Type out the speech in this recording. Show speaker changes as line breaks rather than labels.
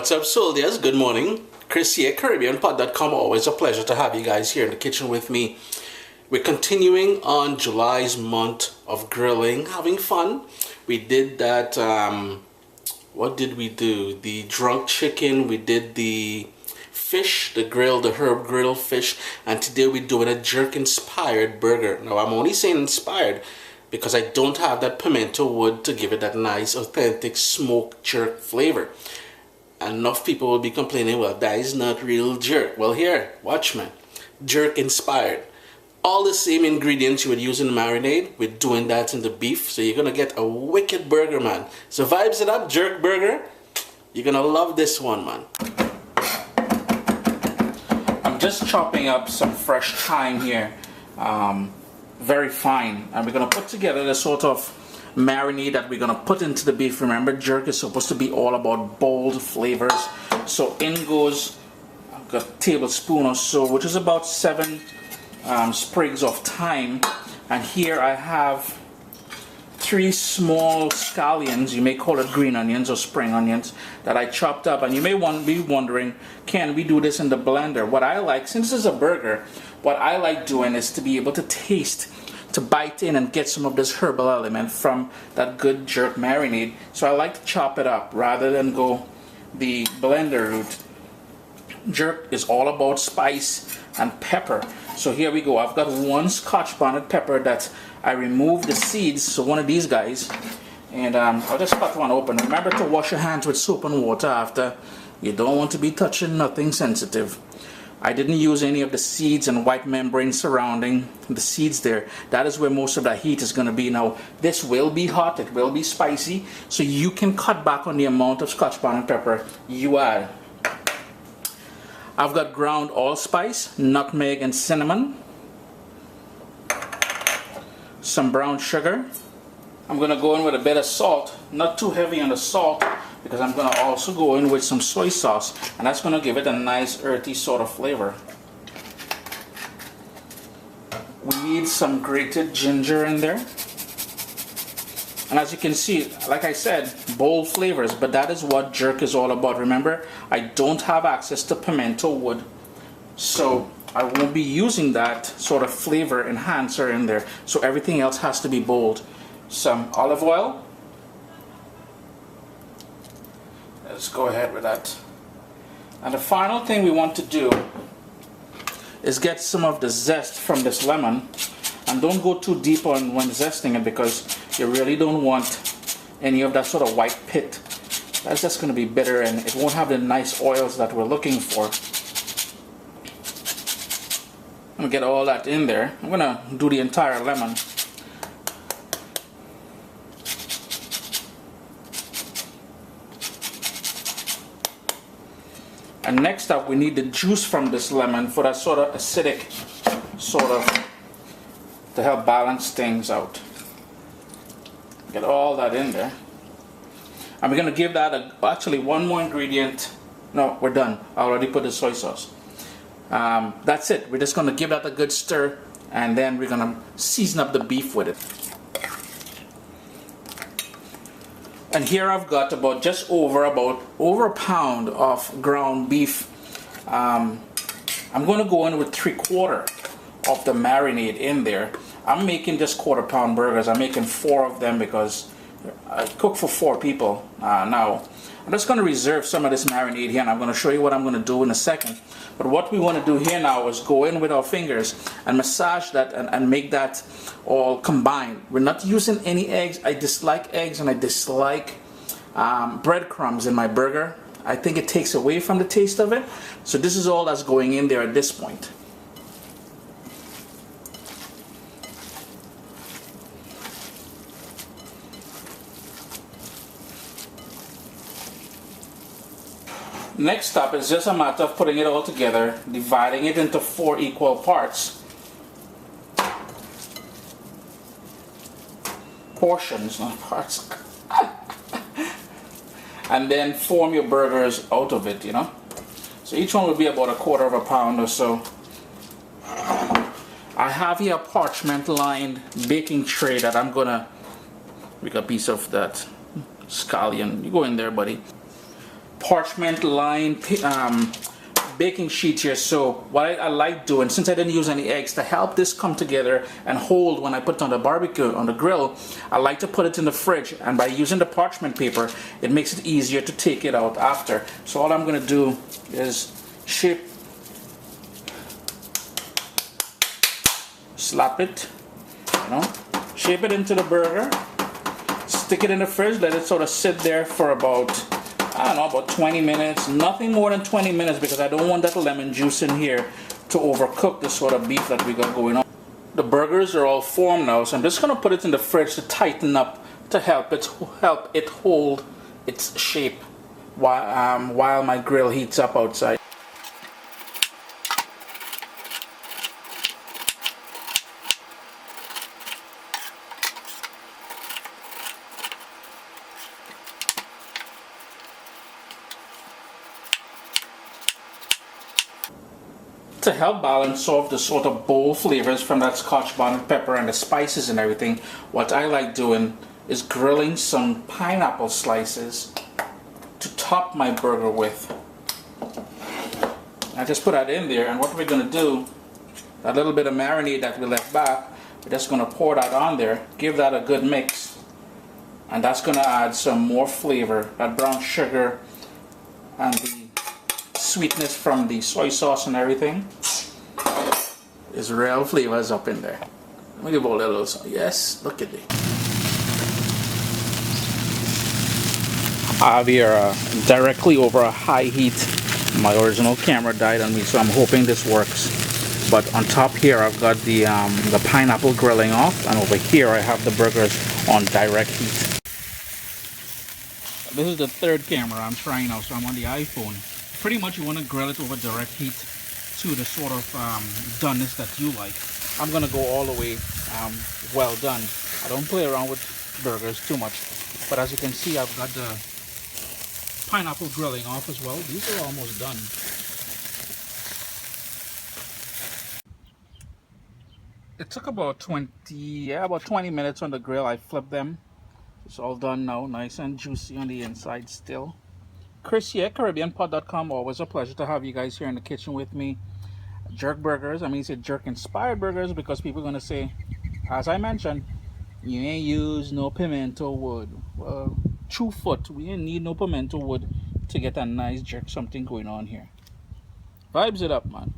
What's up, soldiers? Good morning. Chris here, CaribbeanPod.com. Always a pleasure to have you guys here in the kitchen with me. We're continuing on July's month of grilling, having fun. We did that, what did we do? The drunk chicken, we did the fish, the herb grilled fish, and today we're doing a jerk-inspired burger. Now, I'm only saying inspired because I don't have that pimento wood to give it that nice, authentic smoked jerk flavor. Enough people will be complaining, well, that is not real jerk. Well, here, watch me. Jerk inspired. All the same ingredients you would use in marinade, we're doing that in the beef. So you're going to get a wicked burger, man. So vibes it up, jerk burger. You're going to love this one, man. I'm just chopping up some fresh thyme here. Very fine. And we're going to put together the sort of marinade that we're going to put into the beef. Remember, jerk is supposed to be all about bold flavors. So in goes a tablespoon or so, which is about 7 sprigs of thyme. And here I have 3 small scallions, you may call it green onions or spring onions, that I chopped up. And you may be wondering, can we do this in the blender? What I like, since this is a burger, what I like doing is to be able to taste, to bite in and get some of this herbal element from that good jerk marinade. So I like to chop it up rather than go the blender route. Jerk is all about spice and pepper. So here we go. I've got 1 Scotch bonnet pepper that I removed the seeds, so one of these guys, and I'll just cut one open. Remember to wash your hands with soap and water after. You don't want to be touching nothing sensitive. I didn't use any of the seeds and white membrane surrounding the seeds there. That is where most of the heat is going to be. Now, this will be hot, it will be spicy, so you can cut back on the amount of Scotch bonnet pepper you add. I've got ground allspice, nutmeg and cinnamon, some brown sugar. I'm going to go in with a bit of salt, not too heavy on the salt, because I'm going to also go in with some soy sauce, and that's going to give it a nice earthy sort of flavor. We need some grated ginger in there. And as you can see, like I said, bold flavors, but that is what jerk is all about. Remember, I don't have access to pimento wood, so I won't be using that sort of flavor enhancer in there. So everything else has to be bold. Some olive oil. Let's go ahead with that. And the final thing we want to do is get some of the zest from this lemon. And don't go too deep on when zesting it, because you really don't want any of that sort of white pit. That's just going to be bitter and it won't have the nice oils that we're looking for. I'm going to get all that in there. I'm going to do the entire lemon. And next up, we need the juice from this lemon for that sort of acidic to help balance things out. Get all that in there. And we're going to give that actually one more ingredient. No, we're done. I already put the soy sauce. That's it. We're just going to give that a good stir, and then we're going to season up the beef with it. And here I've got just over a pound of ground beef. I'm going to go in with 3/4 of the marinade in there. I'm making just 1/4 pound burgers. I'm making 4 of them because I cook for 4 people now. I'm just going to reserve some of this marinade here, and I'm going to show you what I'm going to do in a second. But what we want to do here now is go in with our fingers and massage that and make that all combined. We're not using any eggs. I dislike eggs, and I dislike breadcrumbs in my burger. I think it takes away from the taste of it. So this is all that's going in there at this point. Next step is just a matter of putting it all together, dividing it into 4 equal portions, not parts, and then form your burgers out of it, you know. So each one will be about 1/4 pound or so. I have here a parchment lined baking tray that I'm gonna make a piece of that scallion. You go in there, buddy. parchment lined baking sheet here. So what I like doing, since I didn't use any eggs, to help this come together and hold when I put it on the barbecue, on the grill, I like to put it in the fridge, and by using the parchment paper, it makes it easier to take it out after. So all I'm going to do is slap it, shape it into the burger, stick it in the fridge, let it sort of sit there for about, I don't know, about 20 minutes, nothing more than 20 minutes, because I don't want that lemon juice in here to overcook the sort of beef that we got going on. The burgers are all formed now, so I'm just going to put it in the fridge to tighten up, to help it hold its shape while my grill heats up outside. To help balance off the sort of bold flavors from that Scotch bonnet pepper and the spices and everything, what I like doing is grilling some pineapple slices to top my burger with. I just put that in there, and what we're going to do, that little bit of marinade that we left back, we're just going to pour that on there, give that a good mix, and that's going to add some more flavor. That brown sugar and the sweetness from the soy sauce and everything is real flavors up in there. Let me give a little, yes, look at it. I have here directly over a high heat. My original camera died on me, so I'm hoping this works. But on top here I've got the pineapple grilling off, and over here I have the burgers on direct heat. This is the third camera I'm trying now, so I'm on the iPhone. Pretty much you want to grill it over direct heat to the sort of doneness that you like. I'm going to go all the way well done. I don't play around with burgers too much. But as you can see, I've got the pineapple grilling off as well. These are almost done. It took about 20 minutes on the grill. I flipped them. It's all done now, nice and juicy on the inside still. Chris here, CaribbeanPot.com. Always a pleasure to have you guys here in the kitchen with me. Jerk burgers. I mean, say jerk inspired burgers, because people are going to say, as I mentioned, you ain't use no pimento wood. Well, true foot, we ain't need no pimento wood to get a nice jerk something going on here. Vibes it up, man.